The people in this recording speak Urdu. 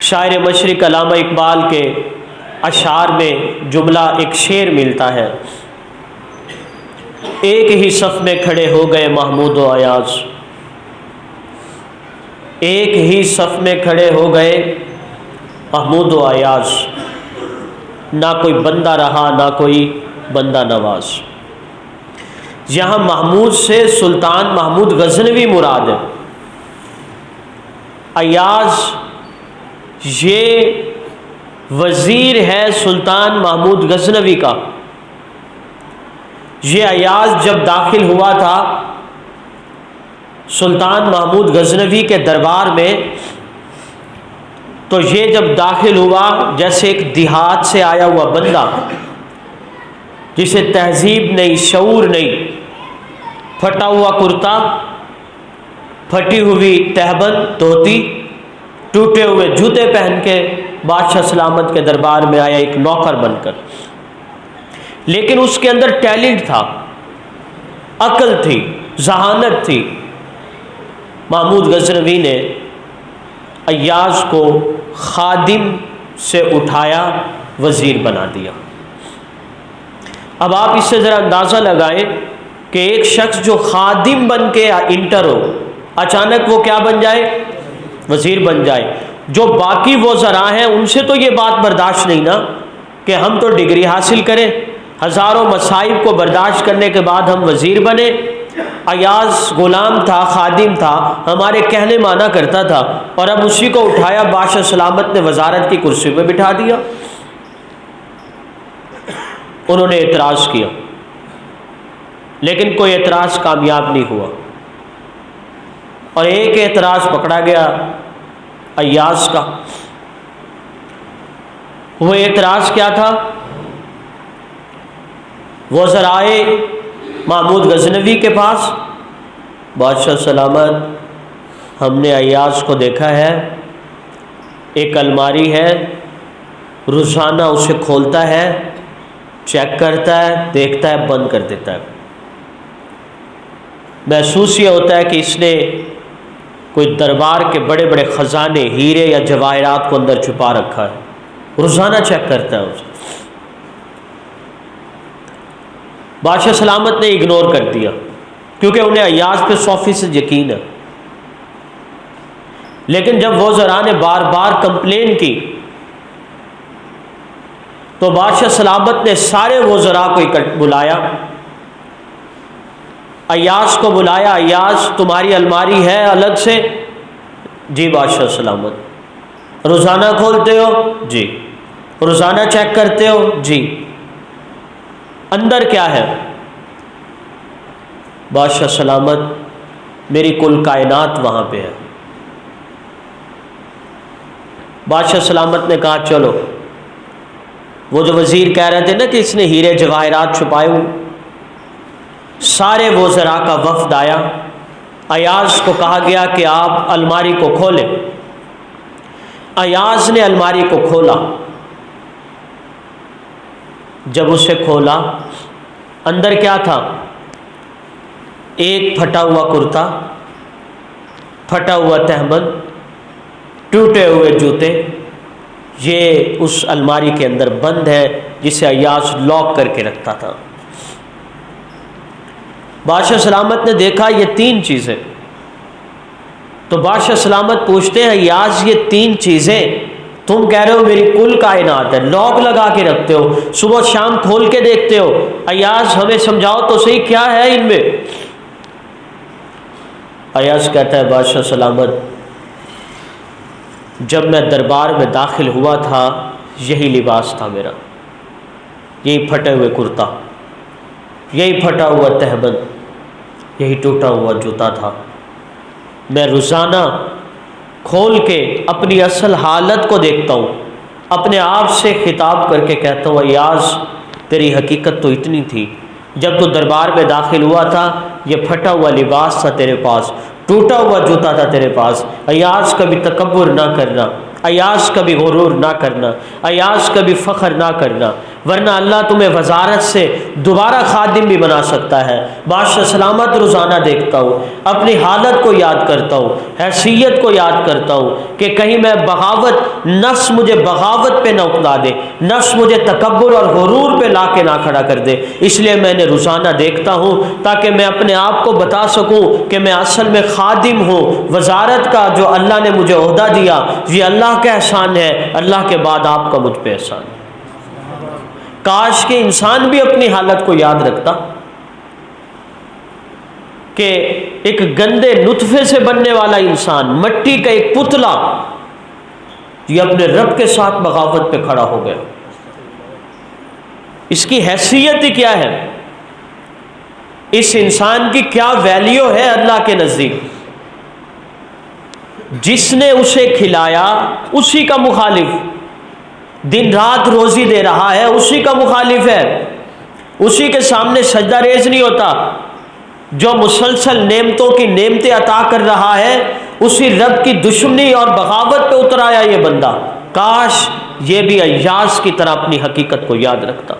شاعر مشرق علامہ اقبال کے اشعار میں جملہ ایک شعر ملتا ہے، ایک ہی صف میں کھڑے ہو گئے محمود و ایاز، ایک ہی صف میں کھڑے ہو گئے محمود و ایاز، نہ کوئی بندہ رہا نہ کوئی بندہ نواز۔ یہاں محمود سے سلطان محمود غزنوی مراد ہے۔ ایاز یہ وزیر ہے سلطان محمود غزنوی کا۔ یہ ایاز جب داخل ہوا تھا سلطان محمود غزنوی کے دربار میں، تو یہ جب داخل ہوا جیسے ایک دیہات سے آیا ہوا بندہ جسے تہذیب نہیں، شعور نہیں، پھٹا ہوا کرتا، پھٹی ہوئی تہبند دھوتی، ٹوٹے ہوئے جوتے پہن کے بادشاہ سلامت کے دربار میں آیا ایک نوکر بن کر، لیکن اس کے اندر ٹیلنٹ تھا، عقل تھی، ذہانت تھی۔ محمود غزنوی نے ایاز کو خادم سے اٹھایا، وزیر بنا دیا۔ اب آپ اس سے ذرا اندازہ لگائیں کہ ایک شخص جو خادم بن کے انٹر ہو، اچانک وہ کیا بن جائے؟ وزیر بن جائے۔ جو باقی وزراء ہیں ان سے تو یہ بات برداشت نہیں نا کہ ہم تو ڈگری حاصل کریں، ہزاروں مصائب کو برداشت کرنے کے بعد ہم وزیر بنے۔ ایاز غلام تھا، خادم تھا، ہمارے کہنے مانا کرتا تھا، اور اب اسی کو اٹھایا بادشاہ سلامت نے وزارت کی کرسی پہ بٹھا دیا۔ انہوں نے اعتراض کیا لیکن کوئی اعتراض کامیاب نہیں ہوا، اور ایک اعتراض پکڑا گیا ایاز کا۔ وہ اعتراض کیا تھا؟ وزرائے محمود غزنوی کے پاس، بادشاہ سلامت ہم نے ایاز کو دیکھا ہے، ایک الماری ہے، روزانہ اسے کھولتا ہے، چیک کرتا ہے، دیکھتا ہے، بند کر دیتا ہے۔ محسوس یہ ہوتا ہے کہ اس نے کوئی دربار کے بڑے بڑے خزانے، ہیرے یا جواہرات کو اندر چھپا رکھا ہے، روزانہ چیک کرتا ہے اسے۔ بادشاہ سلامت نے اگنور کر دیا کیونکہ انہیں ایاز پہ 100% یقین ہے، لیکن جب وزراء نے بار بار کمپلین کی تو بادشاہ سلامت نے سارے وزراء کو بلایا، ایاز کو بلایا۔ ایاز تمہاری الماری ہے الگ سے؟ جی بادشاہ سلامت۔ روزانہ کھولتے ہو؟ جی۔ روزانہ چیک کرتے ہو؟ جی۔ اندر کیا ہے؟ بادشاہ سلامت میری کل کائنات وہاں پہ ہے۔ بادشاہ سلامت نے کہا چلو، وہ جو وزیر کہہ رہے تھے نا کہ اس نے ہیرے جواہرات چھپائے ہوئے، سارے وزراء کا وفد آیا۔ ایاز کو کہا گیا کہ آپ الماری کو کھولیں۔ ایاز نے الماری کو کھولا۔ جب اسے کھولا اندر کیا تھا؟ ایک پھٹا ہوا کرتا، پھٹا ہوا تہبند، ٹوٹے ہوئے جوتے۔ یہ اس الماری کے اندر بند ہے جسے ایاز لاک کر کے رکھتا تھا۔ بادشاہ سلامت نے دیکھا یہ 3 چیزیں، تو بادشاہ سلامت پوچھتے ہیں ایاز یہ 3 چیزیں تم کہہ رہے ہو میری کل کائنات ہے، لاک لگا کے رکھتے ہو، صبح شام کھول کے دیکھتے ہو، ایاز ہمیں سمجھاؤ تو صحیح کیا ہے ان میں؟ ایاز کہتا ہے بادشاہ سلامت جب میں دربار میں داخل ہوا تھا یہی لباس تھا میرا، یہی پھٹے ہوئے کرتا، یہی پھٹا ہوا تہبند، یہی ٹوٹا ہوا جوتا تھا۔ میں روزانہ کھول کے اپنی اصل حالت کو دیکھتا ہوں، اپنے آپ سے خطاب کر کے کہتا ہوں ایاز تیری حقیقت تو اتنی تھی، جب تو دربار میں داخل ہوا تھا یہ پھٹا ہوا لباس تھا تیرے پاس، ٹوٹا ہوا جوتا تھا تیرے پاس۔ ایاز کبھی تکبر نہ کرنا، ایاز کبھی غرور نہ کرنا، ایاز کبھی فخر نہ کرنا، ورنہ اللہ تمہیں وزارت سے دوبارہ خادم بھی بنا سکتا ہے۔ بادشاہ سلامت روزانہ دیکھتا ہوں، اپنی حالت کو یاد کرتا ہوں، حیثیت کو یاد کرتا ہوں کہ کہیں میں بغاوت، نفس مجھے بغاوت پہ نہ اکتا دے، نفس مجھے تکبر اور غرور پہ لا کے نہ کھڑا کر دے۔ اس لیے میں نے روزانہ دیکھتا ہوں تاکہ میں اپنے آپ کو بتا سکوں کہ میں اصل میں خادم ہوں۔ وزارت کا جو اللہ نے مجھے عہدہ دیا یہ اللہ کا احسان ہے، اللہ کے بعد آپ کا مجھ پہ احسان ہے۔ کاش کہ انسان بھی اپنی حالت کو یاد رکھتا کہ ایک گندے نطفے سے بننے والا انسان، مٹی کا ایک پتلا، یہ اپنے رب کے ساتھ بغاوت پہ کھڑا ہو گیا۔ اس کی حیثیت ہی کیا ہے، اس انسان کی کیا ویلیو ہے اللہ کے نزدیک؟ جس نے اسے کھلایا اسی کا مخالف، دن رات روزی دے رہا ہے اسی کا مخالف ہے، اسی کے سامنے سجدہ ریز نہیں ہوتا۔ جو مسلسل نعمتوں کی نعمتیں عطا کر رہا ہے اسی رب کی دشمنی اور بغاوت پہ اتر آیا یہ بندہ۔ کاش یہ بھی ایاز کی طرح اپنی حقیقت کو یاد رکھتا۔